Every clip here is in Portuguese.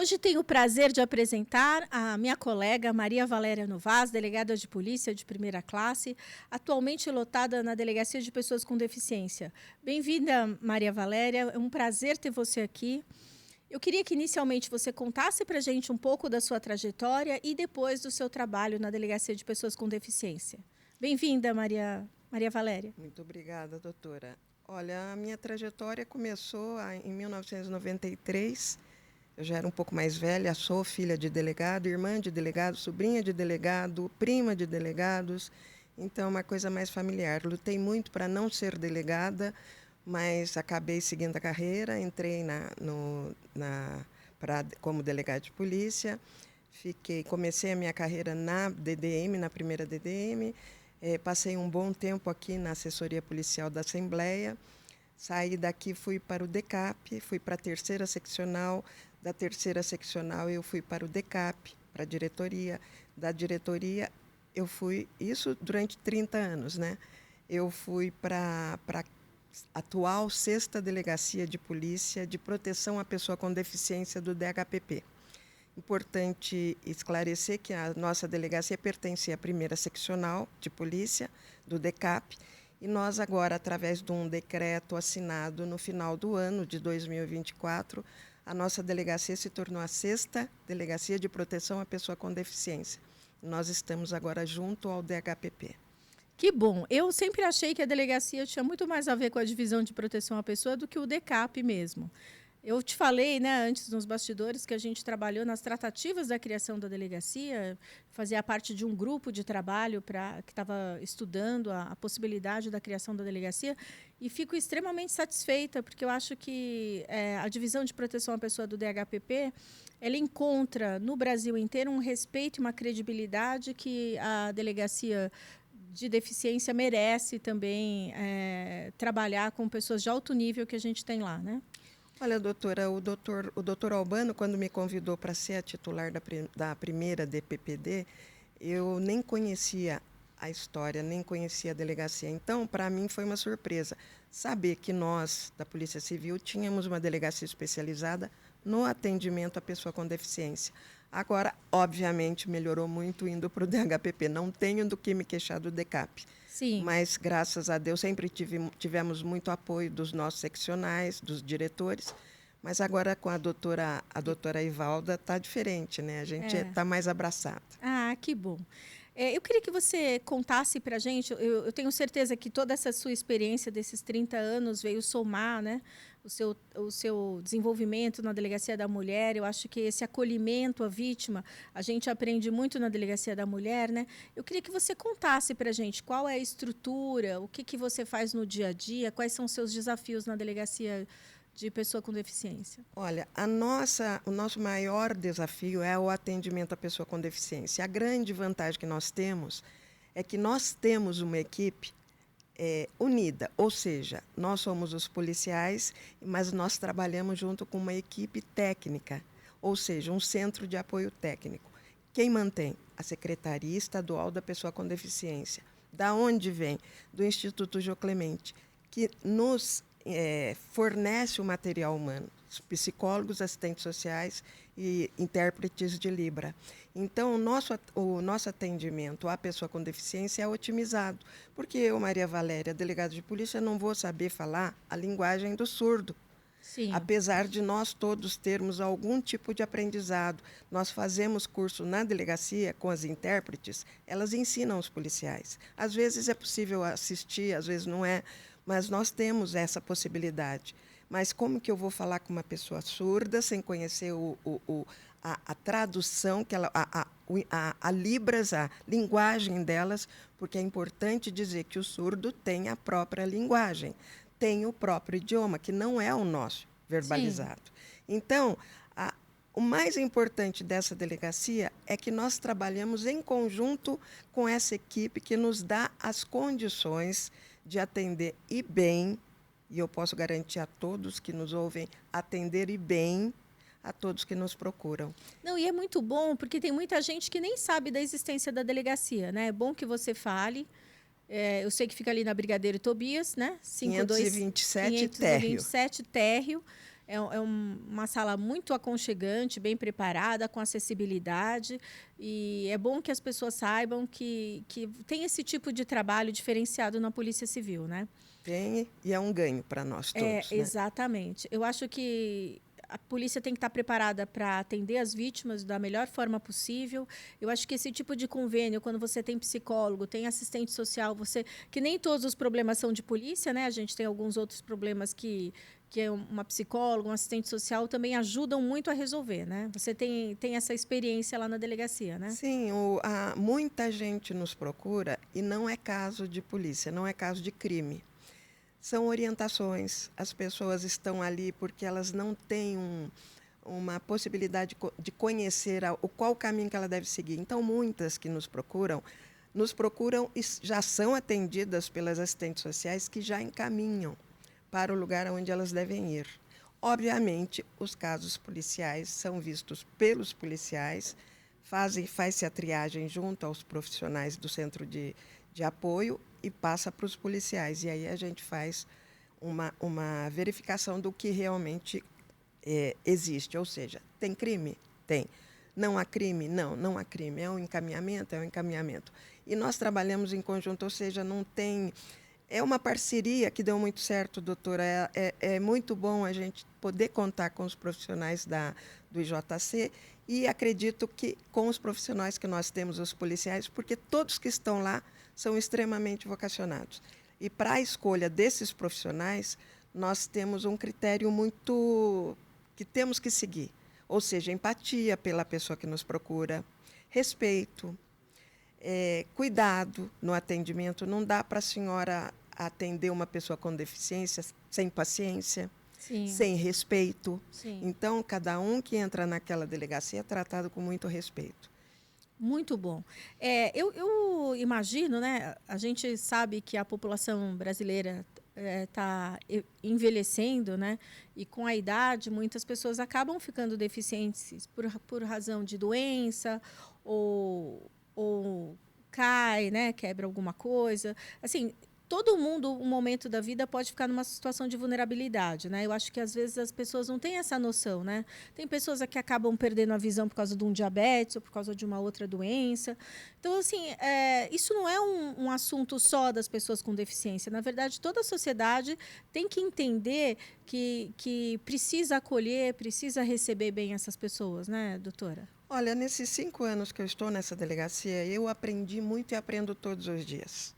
Hoje tenho o prazer de apresentar a minha colega Maria Valéria Novas, delegada de polícia de primeira classe, atualmente lotada na Delegacia de Pessoas com Deficiência. Bem-vinda, Maria Valéria, é um prazer ter você aqui. Eu queria que inicialmente você contasse para a gente um pouco da sua trajetória e depois do seu trabalho na Delegacia de Pessoas com Deficiência. Bem-vinda, Maria Valéria. Muito obrigada, doutora. Olha, a minha trajetória começou em 1993. Eu já era um pouco mais velha, sou filha de delegado, irmã de delegado, sobrinha de delegado, prima de delegados, então uma coisa mais familiar. Lutei muito para não ser delegada, mas acabei seguindo a carreira, entrei como delegada de polícia, comecei a minha carreira na DDM, na primeira DDM, passei um bom tempo aqui na assessoria policial da Assembleia. Saí daqui, fui para o DECAP, fui para a terceira seccional. Da terceira seccional eu fui para o DECAP, para a diretoria. Da diretoria eu fui, isso durante 30 anos, né? Eu fui para a atual 6ª Delegacia de Polícia de Proteção à Pessoa com Deficiência do DHPP. Importante esclarecer que a nossa delegacia pertencia à primeira seccional de polícia do DECAP, e nós agora, através de um decreto assinado no final do ano de 2024, a nossa delegacia se tornou a 6ª Delegacia de Proteção à Pessoa com Deficiência. Nós estamos agora junto ao DHPP. Que bom. Eu sempre achei que a delegacia tinha muito mais a ver com a divisão de proteção à pessoa do que o DECAP mesmo. Eu te falei, né, antes nos bastidores, que a gente trabalhou nas tratativas da criação da delegacia, fazia parte de um grupo de trabalho que estava estudando a possibilidade da criação da delegacia, e fico extremamente satisfeita, porque eu acho que a divisão de proteção à pessoa do DHPP, ela encontra no Brasil inteiro um respeito e uma credibilidade que a delegacia de deficiência merece também trabalhar com pessoas de alto nível que a gente tem lá, né? Olha, doutora, o doutor Albano, quando me convidou para ser a titular da primeira DPPD, eu nem conhecia a história, nem conhecia a delegacia. Então, para mim, foi uma surpresa saber que nós, da Polícia Civil, tínhamos uma delegacia especializada no atendimento à pessoa com deficiência. Agora, obviamente, melhorou muito indo para o DHPP. Não tenho do que me queixar do DECAP. Sim. Mas, graças a Deus, sempre tivemos muito apoio dos nossos seccionais, dos diretores. Mas agora, com a doutora Ivalda, está diferente, né? A gente está mais abraçado. Ah, que bom. Eu queria que você contasse para a gente, eu tenho certeza que toda essa sua experiência desses 30 anos veio somar, né, o seu desenvolvimento na Delegacia da Mulher. Eu acho que esse acolhimento à vítima, a gente aprende muito na Delegacia da Mulher, né? Eu queria que você contasse para a gente qual é a estrutura, o que você faz no dia a dia, quais são os seus desafios na Delegacia de Pessoa com Deficiência. Olha, o nosso maior desafio é o atendimento à pessoa com deficiência. A grande vantagem que nós temos é que nós temos uma equipe unida, ou seja, nós somos os policiais, mas nós trabalhamos junto com uma equipe técnica, ou seja, um centro de apoio técnico. Quem mantém? A Secretaria Estadual da Pessoa com Deficiência. Da onde vem? Do Instituto Jô Clemente, que nos fornece o material humano, psicólogos, assistentes sociais e intérpretes de Libra. Então, o nosso atendimento à pessoa com deficiência é otimizado, porque eu, Maria Valéria, delegada de polícia, não vou saber falar a linguagem do surdo. Sim. Apesar de nós todos termos algum tipo de aprendizado, nós fazemos curso na delegacia com as intérpretes, elas ensinam os policiais. Às vezes é possível assistir, às vezes não é, mas nós temos essa possibilidade. Mas como que eu vou falar com uma pessoa surda sem conhecer a tradução, a Libras, a linguagem delas, porque é importante dizer que o surdo tem a própria linguagem, tem o próprio idioma, que não é o nosso verbalizado. Sim. Então, o mais importante dessa delegacia é que nós trabalhamos em conjunto com essa equipe que nos dá as condições de atender e bem, e eu posso garantir a todos que nos ouvem, atender e bem a todos que nos procuram. Não, e é muito bom, porque tem muita gente que nem sabe da existência da delegacia, né? É bom que você fale. Eu sei que fica ali na Brigadeiro Tobias, né? 527 Térreo. 527 Térreo. uma sala muito aconchegante, bem preparada, com acessibilidade. E é bom que as pessoas saibam que tem esse tipo de trabalho diferenciado na Polícia Civil, né? Tem, e é um ganho para nós todos, né? Exatamente. Eu acho que a polícia tem que estar preparada para atender as vítimas da melhor forma possível. Eu acho que esse tipo de convênio, quando você tem psicólogo, tem assistente social, que nem todos os problemas são de polícia, né? A gente tem alguns outros problemas que é uma psicóloga, um assistente social também ajudam muito a resolver, né? Você tem essa experiência lá na delegacia, né? Sim, muita gente nos procura e não é caso de polícia, não é caso de crime. São orientações. As pessoas estão ali porque elas não têm uma possibilidade de conhecer qual caminho que ela deve seguir. Então, muitas que nos procuram e já são atendidas pelas assistentes sociais que já encaminham para o lugar onde elas devem ir. Obviamente, os casos policiais são vistos pelos policiais, faz-se a triagem junto aos profissionais do centro de apoio e passa para os policiais. E aí a gente faz uma verificação do que realmente existe. Ou seja, tem crime? Tem. Não há crime? Não, não há crime. É um encaminhamento? É um encaminhamento. E nós trabalhamos em conjunto, ou seja, não tem... É uma parceria que deu muito certo, doutora. É muito bom a gente poder contar com os profissionais do IJC e acredito que com os profissionais que nós temos, os policiais, porque todos que estão lá são extremamente vocacionados. E para a escolha desses profissionais, nós temos um critério muito que temos que seguir, ou seja, empatia pela pessoa que nos procura, respeito, cuidado no atendimento. Não dá para a senhora atender uma pessoa com deficiência sem paciência, Sim. Sem respeito. Sim. Então, cada um que entra naquela delegacia é tratado com muito respeito. Muito bom. Eu imagino, né? A gente sabe que a população brasileira está envelhecendo, né? E com a idade, muitas pessoas acabam ficando deficientes por razão de doença ou cai, né? Quebra alguma coisa. Assim, todo mundo, um momento da vida, pode ficar numa situação de vulnerabilidade, né? Eu acho que, às vezes, as pessoas não têm essa noção, né? Tem pessoas que acabam perdendo a visão por causa de um diabetes ou por causa de uma outra doença. Então, assim, isso não é um assunto só das pessoas com deficiência. Na verdade, toda a sociedade tem que entender que precisa acolher, precisa receber bem essas pessoas, né, doutora? Olha, nesses 5 anos que eu estou nessa delegacia, eu aprendi muito e aprendo todos os dias.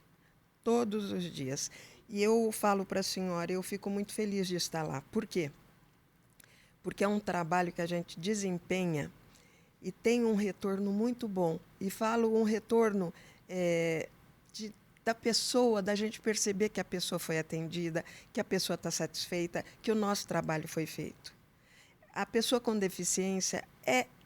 Todos os dias. E eu falo para a senhora, eu fico muito feliz de estar lá. Por quê? Porque é um trabalho que a gente desempenha e tem um retorno muito bom. E falo um retorno da pessoa, da gente perceber que a pessoa foi atendida, que a pessoa está satisfeita, que o nosso trabalho foi feito. A pessoa com deficiência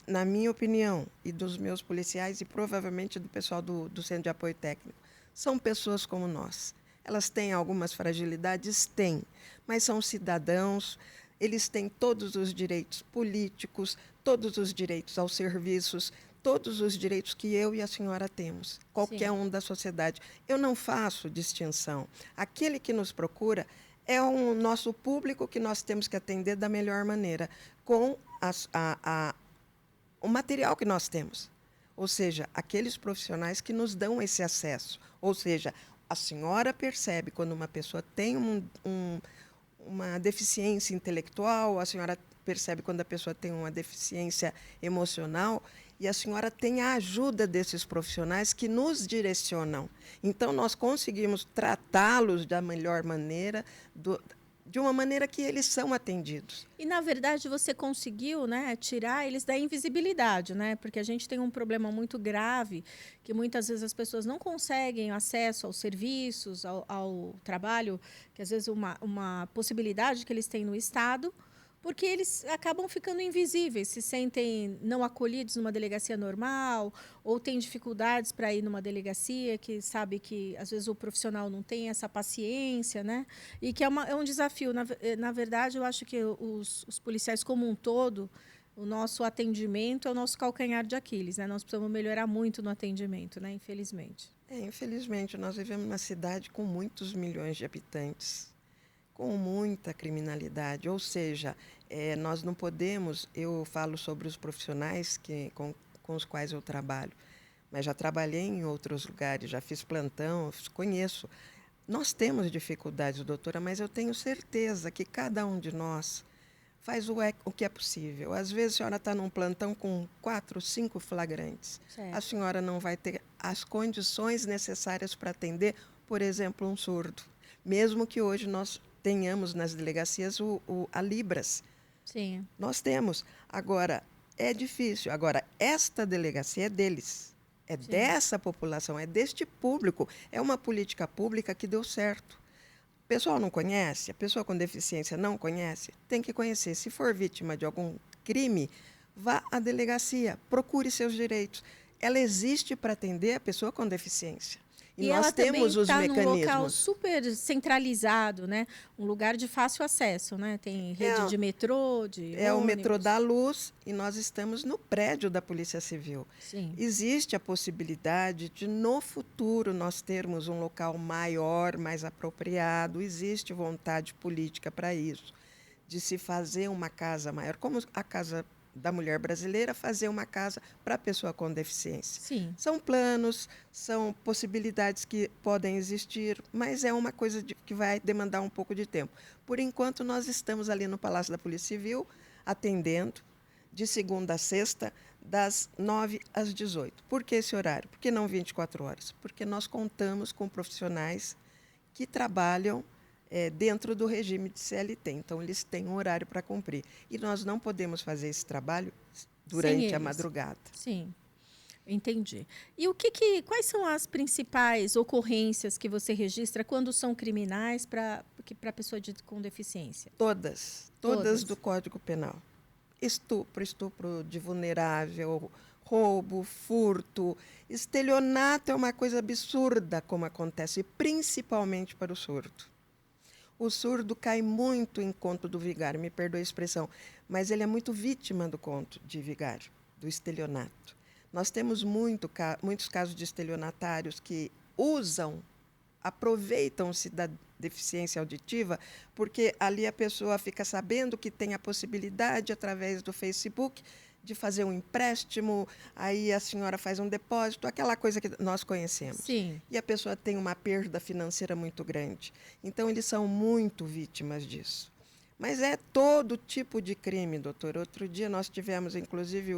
na minha opinião, e dos meus policiais e provavelmente do pessoal do Centro de Apoio Técnico, são pessoas como nós. Elas têm algumas fragilidades? Têm, mas são cidadãos, eles têm todos os direitos políticos, todos os direitos aos serviços, todos os direitos que eu e a senhora temos, qualquer um da sociedade. Eu não faço distinção. Aquele que nos procura é o nosso público que nós temos que atender da melhor maneira, com o material que nós temos. Ou seja, aqueles profissionais que nos dão esse acesso. Ou seja, a senhora percebe quando uma pessoa tem uma deficiência intelectual, a senhora percebe quando a pessoa tem uma deficiência emocional, e a senhora tem a ajuda desses profissionais que nos direcionam. Então, nós conseguimos tratá-los da melhor maneira, de uma maneira que eles são atendidos. E, na verdade, você conseguiu, né, tirar eles da invisibilidade, né? Porque a gente tem um problema muito grave, que muitas vezes as pessoas não conseguem acesso aos serviços, ao trabalho, que às vezes uma possibilidade que eles têm no Estado, porque eles acabam ficando invisíveis, se sentem não acolhidos numa delegacia normal, ou têm dificuldades para ir numa delegacia, que sabe que, às vezes, o profissional não tem essa paciência, né? E que é um desafio. Na verdade, eu acho que os policiais como um todo, o nosso atendimento é o nosso calcanhar de Aquiles, né? Nós precisamos melhorar muito no atendimento, né? Infelizmente. Infelizmente, nós vivemos numa cidade com muitos milhões de habitantes. com muita criminalidade. Ou seja, nós não podemos, eu falo sobre os profissionais com os quais eu trabalho, mas já trabalhei em outros lugares, já fiz plantão, conheço. Nós temos dificuldades, doutora, mas eu tenho certeza que cada um de nós faz o que é possível. Às vezes a senhora está num plantão com 4, 5 flagrantes. Certo. A senhora não vai ter as condições necessárias para atender, por exemplo, um surdo. Mesmo que hoje nós tenhamos nas delegacias a Libras. Sim. Nós temos. Agora, é difícil. Agora, esta delegacia é deles. É Sim. dessa população, é deste público. É uma política pública que deu certo. O pessoal não conhece, a pessoa com deficiência não conhece, tem que conhecer. Se for vítima de algum crime, vá à delegacia, procure seus direitos. Ela existe para atender a pessoa com deficiência. E nós ela temos os também está num local mecanismos. super centralizado, né? Um lugar de fácil acesso, né? Tem rede de metrô, de É o metrô ônibus. da Luz e nós estamos no prédio da Polícia Civil. Sim. Existe a possibilidade de, no futuro, nós termos um local maior, mais apropriado. Existe vontade política para isso, de se fazer uma casa maior, como a Casa da Mulher Brasileira, fazer uma casa para a pessoa com deficiência. Sim. São planos, são possibilidades que podem existir, mas é uma coisa que vai demandar um pouco de tempo. Por enquanto, nós estamos ali no Palácio da Polícia Civil, atendendo, de segunda a sexta, das 9 às 18. Por que esse horário? Por que não 24 horas? Porque nós contamos com profissionais que trabalham dentro do regime de CLT. Então, eles têm um horário para cumprir. E nós não podemos fazer esse trabalho durante a madrugada. Sim, entendi. E quais são as principais ocorrências que você registra quando são criminais para pessoa com deficiência? Todas do Código Penal. Estupro de vulnerável, roubo, furto, estelionato é uma coisa absurda como acontece, principalmente para o surdo. O surdo cai muito em conto do vigário, me perdoe a expressão, mas ele é muito vítima do conto de vigário, do estelionato. Nós temos muitos casos de estelionatários que aproveitam-se da deficiência auditiva, porque ali a pessoa fica sabendo que tem a possibilidade, através do Facebook, de fazer um empréstimo, aí a senhora faz um depósito, aquela coisa que nós conhecemos. Sim. E a pessoa tem uma perda financeira muito grande. Então, eles são muito vítimas disso. Mas é todo tipo de crime, doutor. Outro dia nós tivemos, inclusive,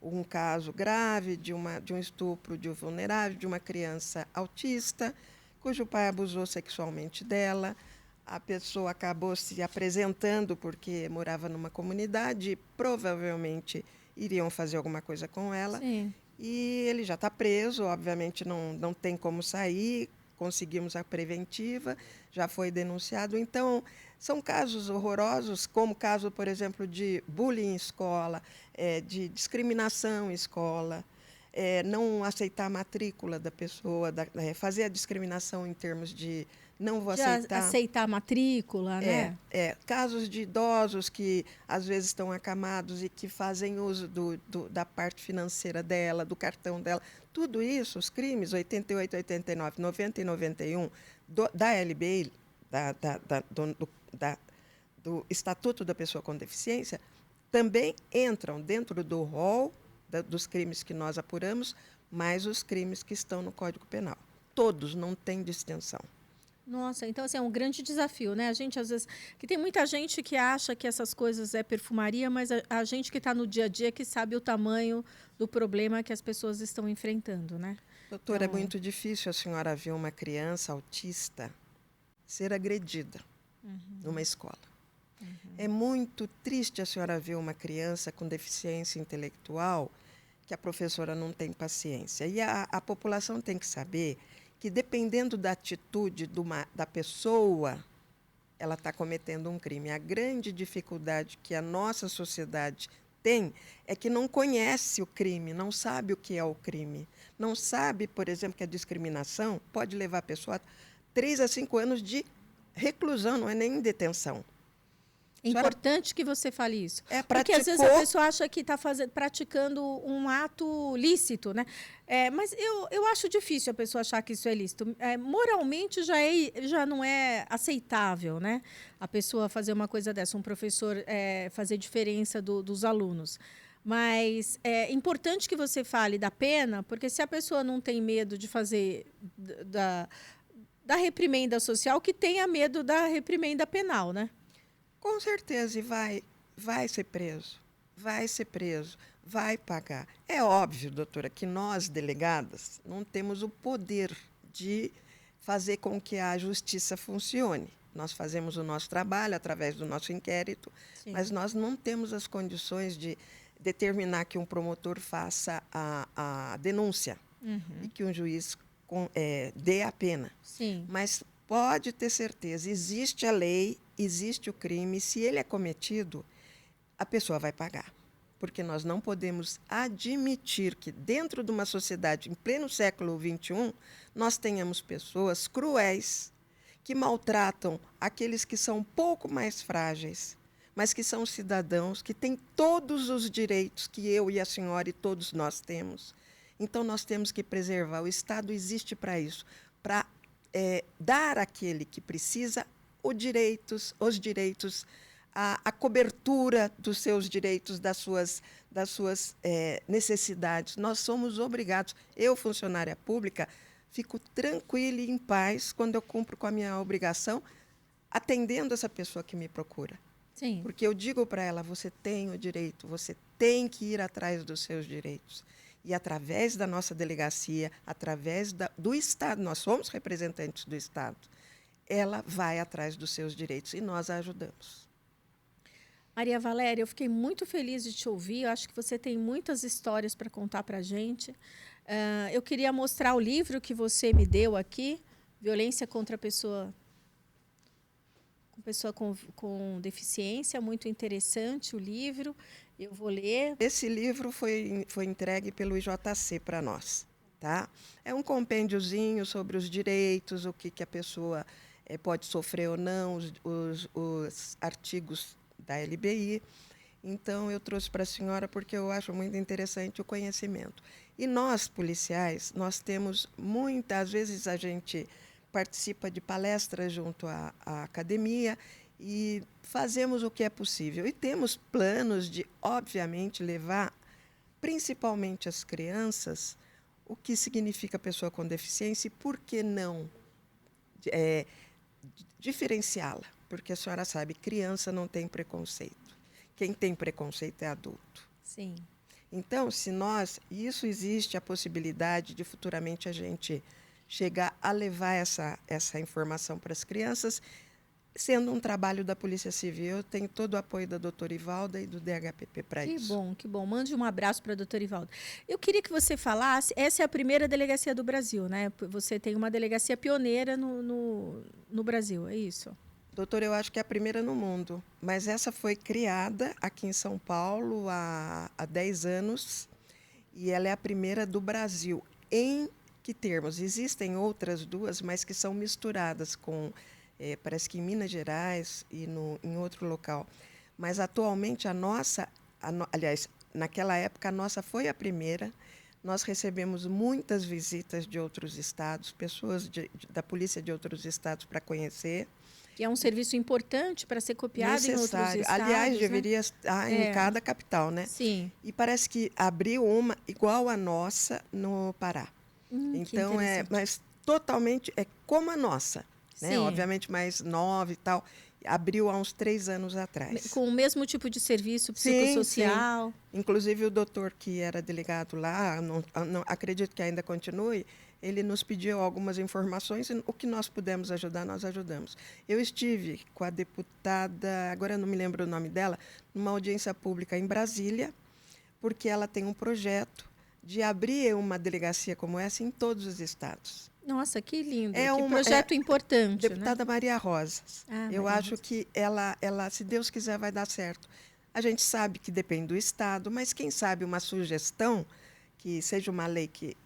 um caso grave de um estupro de um vulnerável, de uma criança autista, cujo pai abusou sexualmente dela. A pessoa acabou se apresentando porque morava numa comunidade e provavelmente iriam fazer alguma coisa com ela. Sim. E ele já está preso, obviamente não tem como sair, conseguimos a preventiva, já foi denunciado. Então, são casos horrorosos, como o caso, por exemplo, de bullying em escola, de discriminação em escola, não aceitar a matrícula da pessoa, fazer a discriminação em termos de não vou aceitar. Aceitar a matrícula, né? Casos de idosos que às vezes estão acamados e que fazem uso da parte financeira dela, do cartão dela. Tudo isso, os crimes 88, 89, 90 e 91 da LBI, do Estatuto da Pessoa com Deficiência, também entram dentro do rol dos crimes que nós apuramos, mais os crimes que estão no Código Penal. Todos, não tem distinção. Nossa, então assim, é um grande desafio, né? A gente, às vezes, que tem muita gente que acha que essas coisas é perfumaria, mas a gente que está no dia a dia que sabe o tamanho do problema que as pessoas estão enfrentando, né? Doutora, é muito difícil a senhora ver uma criança autista ser agredida numa escola. É muito triste a senhora ver uma criança com deficiência intelectual que a professora não tem paciência. E a população tem que saber que, dependendo da atitude da pessoa, ela está cometendo um crime. A grande dificuldade que a nossa sociedade tem é que não conhece o crime, não sabe o que é o crime. Não sabe, por exemplo, que a discriminação pode levar a pessoa a 3 a 5 anos de reclusão, não é nem detenção. É importante que você fale isso. Porque praticou... às vezes a pessoa acha que está praticando um ato lícito, né? Mas eu acho difícil a pessoa achar que isso é lícito. Moralmente já não é aceitável, né? A pessoa fazer uma coisa dessa, um professor fazer diferença dos alunos. Mas é importante que você fale da pena, porque se a pessoa não tem medo de fazer da reprimenda social, que tenha medo da reprimenda penal, né? Com certeza, e vai ser preso, vai pagar. É óbvio, doutora, que nós, delegadas, não temos o poder de fazer com que a justiça funcione. Nós fazemos o nosso trabalho através do nosso inquérito, sim, mas nós não temos as condições de determinar que um promotor faça a denúncia, uhum, e que um juiz dê a pena. Sim. Mas pode ter certeza, existe a lei, existe o crime, se ele é cometido, a pessoa vai pagar. Porque nós não podemos admitir que dentro de uma sociedade, em pleno século XXI, nós tenhamos pessoas cruéis que maltratam aqueles que são um pouco mais frágeis, mas que são cidadãos, que têm todos os direitos que eu e a senhora e todos nós temos. Então, nós temos que preservar. O Estado existe para isso, para dar àquele que precisa os direitos, a cobertura dos seus direitos, das suas necessidades. Nós somos obrigados. Eu, funcionária pública, fico tranquila e em paz quando eu cumpro com a minha obrigação, atendendo essa pessoa que me procura. Sim. Porque eu digo para ela, você tem o direito, você tem que ir atrás dos seus direitos. E através da nossa delegacia, através do Estado, nós somos representantes do Estado, ela vai atrás dos seus direitos e nós a ajudamos. Maria Valéria, eu fiquei muito feliz de te ouvir. Eu acho que você tem muitas histórias para contar para a gente. Eu queria mostrar o livro que você me deu aqui, Violência contra a Pessoa com Deficiência. Muito interessante o livro. Eu vou ler. Esse livro foi entregue pelo IJC para nós. Tá? É um compêndiozinho sobre os direitos, o que a pessoa pode sofrer ou não, os artigos da LBI. Então, eu trouxe para a senhora porque eu acho muito interessante o conhecimento. E nós, policiais, nós temos muitas vezes a gente participa de palestras junto à academia e fazemos o que é possível. E temos planos de, obviamente, levar principalmente as crianças o que significa pessoa com deficiência e por que não diferenciá-la. Porque a senhora sabe, criança não tem preconceito. Quem tem preconceito é adulto. Sim. Então, isso existe a possibilidade de futuramente a gente chegar a levar essa informação para as crianças, sendo um trabalho da Polícia Civil. Eu tenho todo o apoio da doutora Ivalda e do DHPP para isso. Que bom, que bom. Mande um abraço para a doutora Ivalda. Eu queria que você falasse, essa é a primeira delegacia do Brasil, né? Você tem uma delegacia pioneira no Brasil, é isso? Doutora, eu acho que é a primeira no mundo, mas essa foi criada aqui em São Paulo há 10 anos e ela é a primeira do Brasil. Em que termos? Existem outras duas, mas que são misturadas com, parece que em Minas Gerais e em outro local. Mas atualmente a nossa, aliás, naquela época a nossa foi a primeira. Nós recebemos muitas visitas de outros estados, pessoas da polícia de outros estados para conhecer. Que é um serviço importante para ser copiado em outros estados. Aliás, né? deveria estar em cada capital, né? Sim. E parece que abriu uma igual a nossa no Pará. Então, mas totalmente como a nossa, né? Obviamente mais nova e tal. Abriu há uns 3 anos atrás. Com o mesmo tipo de serviço psicossocial? Sim. Inclusive, o doutor que era delegado lá, não acredito que ainda continue, ele nos pediu algumas informações e o que nós pudemos ajudar, nós ajudamos. Eu estive com a deputada, agora eu não me lembro o nome dela, numa audiência pública em Brasília, porque ela tem um projeto de abrir uma delegacia como essa em todos os estados. Nossa, que lindo, que projeto importante. Deputada, né? Maria Rosas. Eu acho que ela, se Deus quiser, vai dar certo. A gente sabe que depende do Estado, mas quem sabe uma sugestão, que seja uma lei que,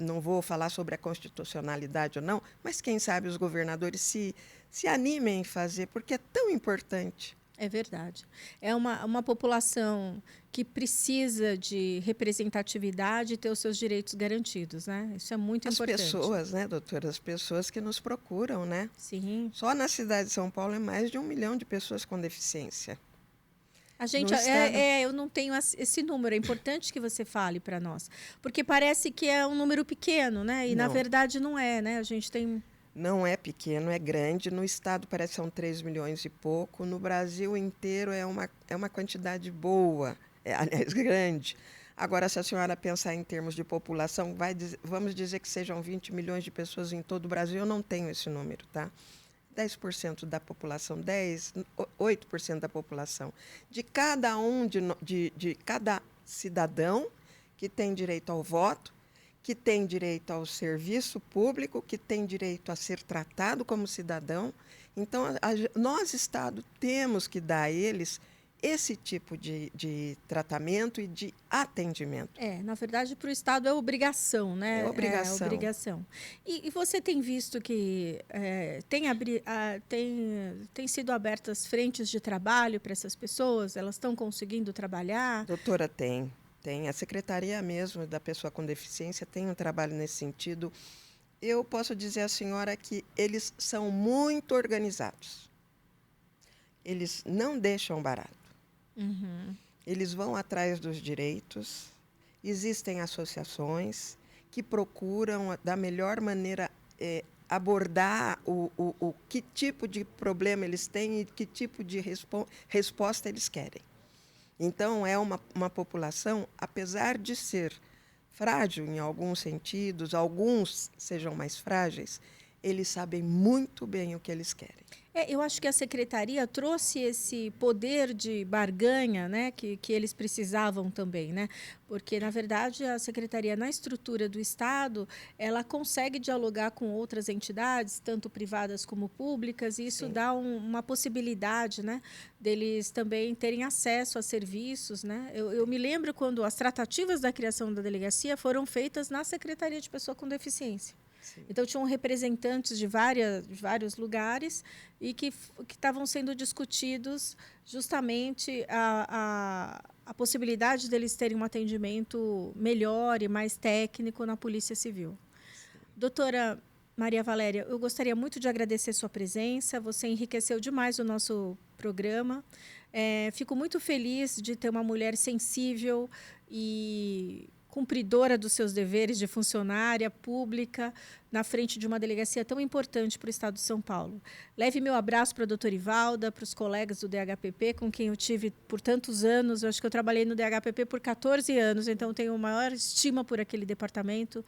não vou falar sobre a constitucionalidade ou não, mas quem sabe os governadores se animem em fazer, porque é tão importante É verdade. É uma população que precisa de representatividade e ter os seus direitos garantidos, né? Isso é muito As importante. pessoas, né, doutora, as pessoas que nos procuram, né? Sim. Só na cidade de São Paulo é mais de 1 milhão de pessoas com deficiência. A No gente, estado, eu não tenho esse número, é importante que você fale para nós. Porque parece que é um número pequeno, né? E na não, verdade não é, né? A gente tem. não é pequeno, é grande. No estado parece que são 3 milhões e pouco. No Brasil inteiro é uma quantidade boa, aliás, grande. Agora, se a senhora pensar em termos de população, vamos dizer que sejam 20 milhões de pessoas em todo o Brasil, eu não tenho esse número, tá? 10% da população, 8% da população. De cada de cada cidadão que tem direito ao voto, que tem direito ao serviço público, que tem direito a ser tratado como cidadão. Então, nós, Estado, temos que dar a eles esse tipo de tratamento e de atendimento. Na verdade, para o Estado é obrigação, É né? É obrigação. obrigação. E você tem visto que tem sido abertas frentes de trabalho para essas pessoas? Elas estão conseguindo trabalhar? Doutora, tem. Tem. A Secretaria mesmo da Pessoa com Deficiência tem um trabalho nesse sentido. Eu posso dizer à senhora que eles são muito organizados. Eles não deixam barato. Uhum. Eles vão atrás dos direitos. Existem associações que procuram, da melhor maneira, abordar o que tipo de problema eles têm e que tipo de resposta eles querem. Então, é uma população, apesar de ser frágil em alguns sentidos, alguns sejam mais frágeis, eles sabem muito bem o que eles querem. Eu acho que a secretaria trouxe esse poder de barganha, né, que eles precisavam também, né? Porque, na verdade, a secretaria, na estrutura do Estado, ela consegue dialogar com outras entidades, tanto privadas como públicas, e isso Sim. dá uma possibilidade, né, deles também terem acesso a serviços, né? Eu me lembro quando as tratativas da criação da delegacia foram feitas na Secretaria de Pessoa com Deficiência. Sim. Então, tinham representantes de vários lugares e que estavam sendo discutidos justamente a possibilidade deles terem um atendimento melhor e mais técnico na Polícia Civil. Doutora Maria Valéria, eu gostaria muito de agradecer sua presença, você enriqueceu demais o nosso programa. Fico muito feliz de ter uma mulher sensível e cumpridora dos seus deveres de funcionária pública na frente de uma delegacia tão importante para o Estado de São Paulo. Leve meu abraço para a doutora Ivalda, para os colegas do DHPP, com quem eu tive por tantos anos. Eu acho que eu trabalhei no DHPP por 14 anos, então tenho maior estima por aquele departamento.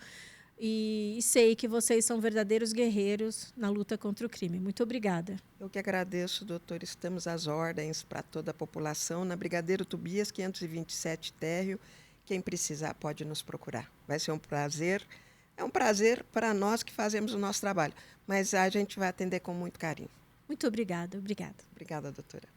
E sei que vocês são verdadeiros guerreiros na luta contra o crime. Muito obrigada. Eu que agradeço, doutor. Estamos às ordens para toda a população. Na Brigadeiro Tobias, 527 Térreo. Quem precisar pode nos procurar. Vai ser um prazer. É um prazer para nós que fazemos o nosso trabalho, mas a gente vai atender com muito carinho. Muito obrigada. Obrigada. Obrigada, doutora.